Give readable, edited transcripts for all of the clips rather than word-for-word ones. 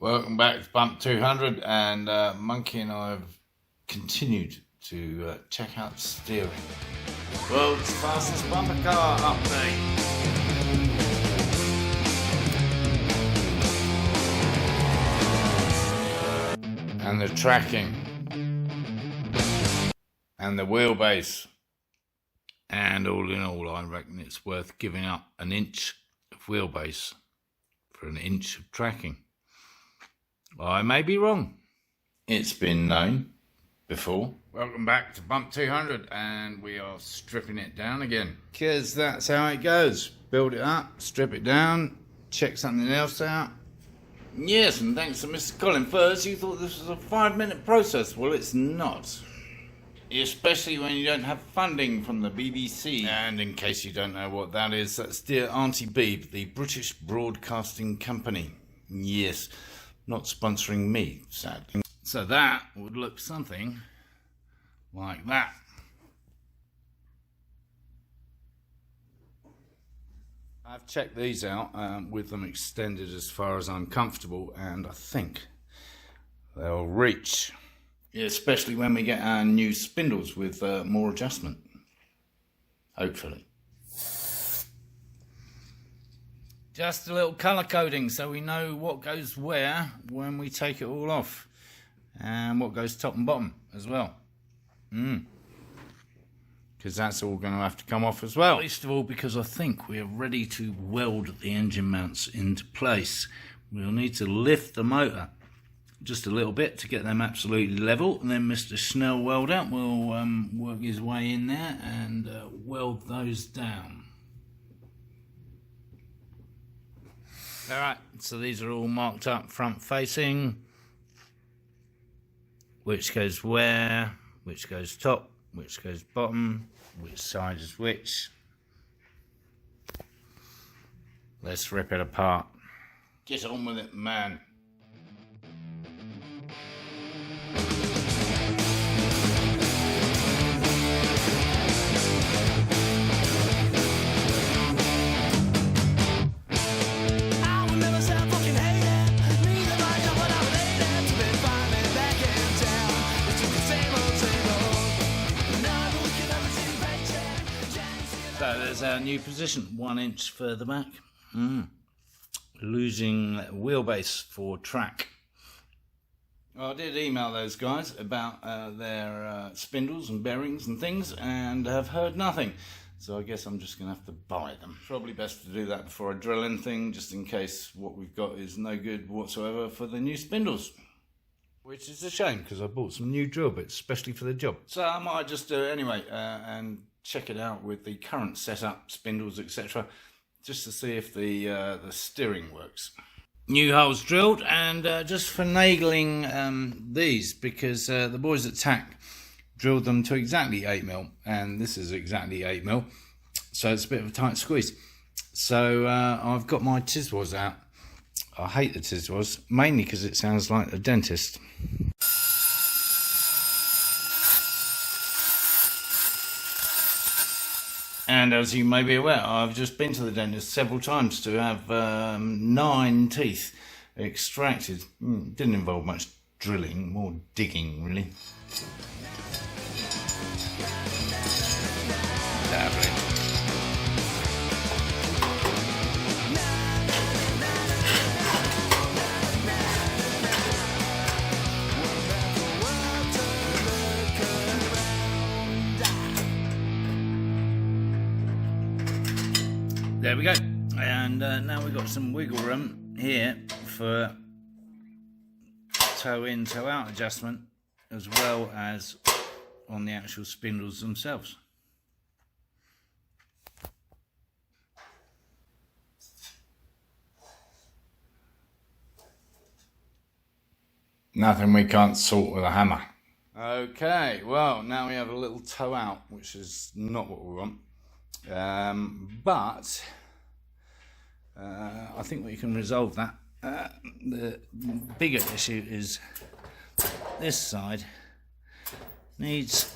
Welcome back to Bump 200, and Monkey and I have continued to check out steering. World's fastest bumper car update. And the tracking. And the wheelbase. And all in all, I reckon it's worth giving up an inch of wheelbase for an inch of tracking. I may be wrong. It's been known before. Welcome back to Bump 200, and we are stripping it down again. Because that's how it goes. Build it up, strip it down, check something else out. Yes, and thanks to Mr. Colin Furs, you thought this was a 5-minute process. Well, it's not. Especially when you don't have funding from the BBC. And in case you don't know what that is, that's Dear Auntie Beeb, the British Broadcasting Company. Yes. Not sponsoring me, sadly. So that would look something like that. I've checked these out with them extended as far as I'm comfortable, and I think they'll reach. Yeah, especially when we get our new spindles with more adjustment. Hopefully. Just a little colour coding so we know what goes where when we take it all off. And what goes top and bottom as well. Because that's all going to have to come off as well. Least of all because I think we are ready to weld the engine mounts into place. We'll need to lift the motor just a little bit to get them absolutely level. And then Mr. Snell Welder will work his way in there and weld those down. Alright, so these are all marked up front facing, which goes where, which goes top, which goes bottom, which side is which. Let's rip it apart. Get on with it, man. So there's our new position, 1 inch further back. Losing wheelbase for track. I did email those guys about their spindles and bearings and things, and have heard nothing. So I guess I'm just going to have to buy them. Probably best to do that before I drill anything, just in case what we've got is no good whatsoever for the new spindles. Which is a shame, because I bought some new drill bits, especially for the job. So I might just do it anyway, and check it out with the current setup, spindles, etc., just to see if the steering works. New holes drilled, and just finagling these, because the boys at TAC drilled them to exactly 8mm, and this is exactly 8mm, so it's a bit of a tight squeeze. So I've got my Tiswas out. I hate the Tiswas, mainly because it sounds like a dentist. And as you may be aware, I've just been to the dentist several times to have 9 teeth extracted. Didn't involve much drilling, more digging really. Lovely. There we go, and now we've got some wiggle room here for toe in, toe out adjustment, as well as on the actual spindles themselves. Nothing we can't sort with a hammer. Okay, well, now we have a little toe out, which is not what we want. But I think we can resolve that. The bigger issue is this side needs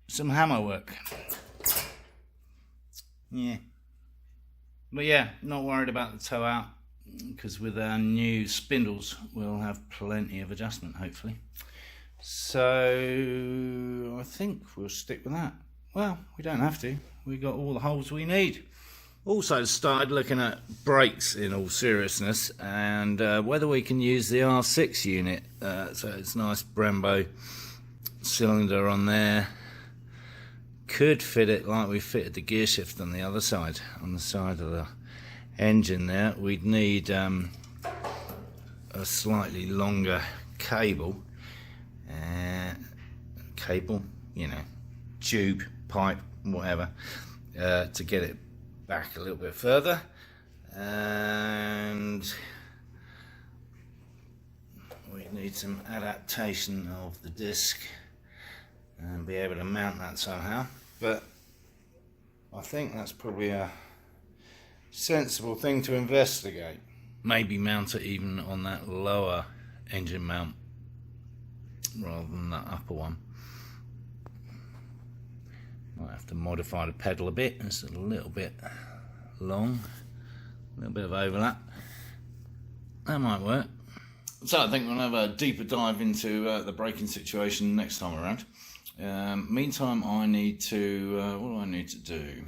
some hammer work. Yeah. But yeah, not worried about the toe out. because with our new spindles we'll have plenty of adjustment, hopefully. So I think we'll stick with that. Well, we don't have to. We got all the holes we need. Also started looking at brakes in all seriousness, and whether we can use the R6 unit. So it's nice Brembo cylinder on there. Could fit it like we fitted the gear shift on the other side, on the side of the engine there. We'd need a slightly longer cable, you know, tube, pipe, whatever, to get it back a little bit further. And we need some adaptation of the disc and be able to mount that somehow. But I think that's probably a sensible thing to investigate. Maybe mount it even on that lower engine mount rather than that upper one. Might have to modify the pedal a bit. It's a little bit long, a little bit of overlap. That might work. So I think we'll have a deeper dive into the braking situation next time around. Meantime, I need to, what do I need to do?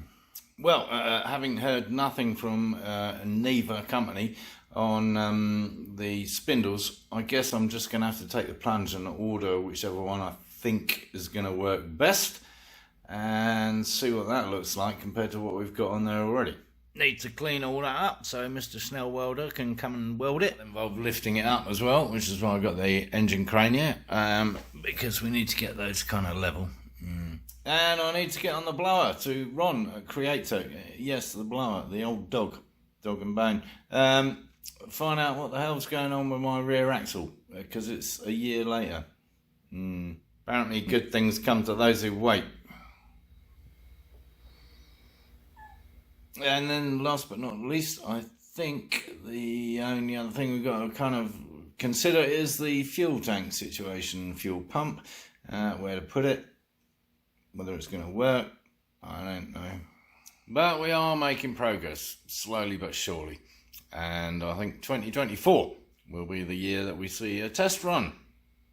Well, having heard nothing from neither company on the spindles, I guess I'm just going to have to take the plunge and order whichever one I think is going to work best, and see what that looks like compared to what we've got on there already. Need to clean all that up so Mr. Snell Welder can come and weld it. Involve lifting it up as well, which is why I've got the engine crane here, because we need to get those kind of level. And I need to get on the blower to Ron at Creator. Yes, the blower, the old dog and bone. Find out what the hell's going on with my rear axle, because it's a year later. Apparently good things come to those who wait. And then last but not least, I think the only other thing we've got to kind of consider is the fuel tank situation, fuel pump, where to put it, whether it's going to work, I don't know. But we are making progress, slowly but surely. And I think 2024 will be the year that we see a test run,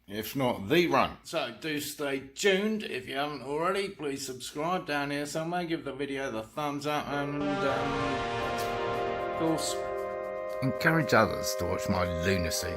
if not the run. So do stay tuned. If you haven't already, please subscribe down here somewhere. Give the video the thumbs up, and of course, encourage others to watch my lunacy.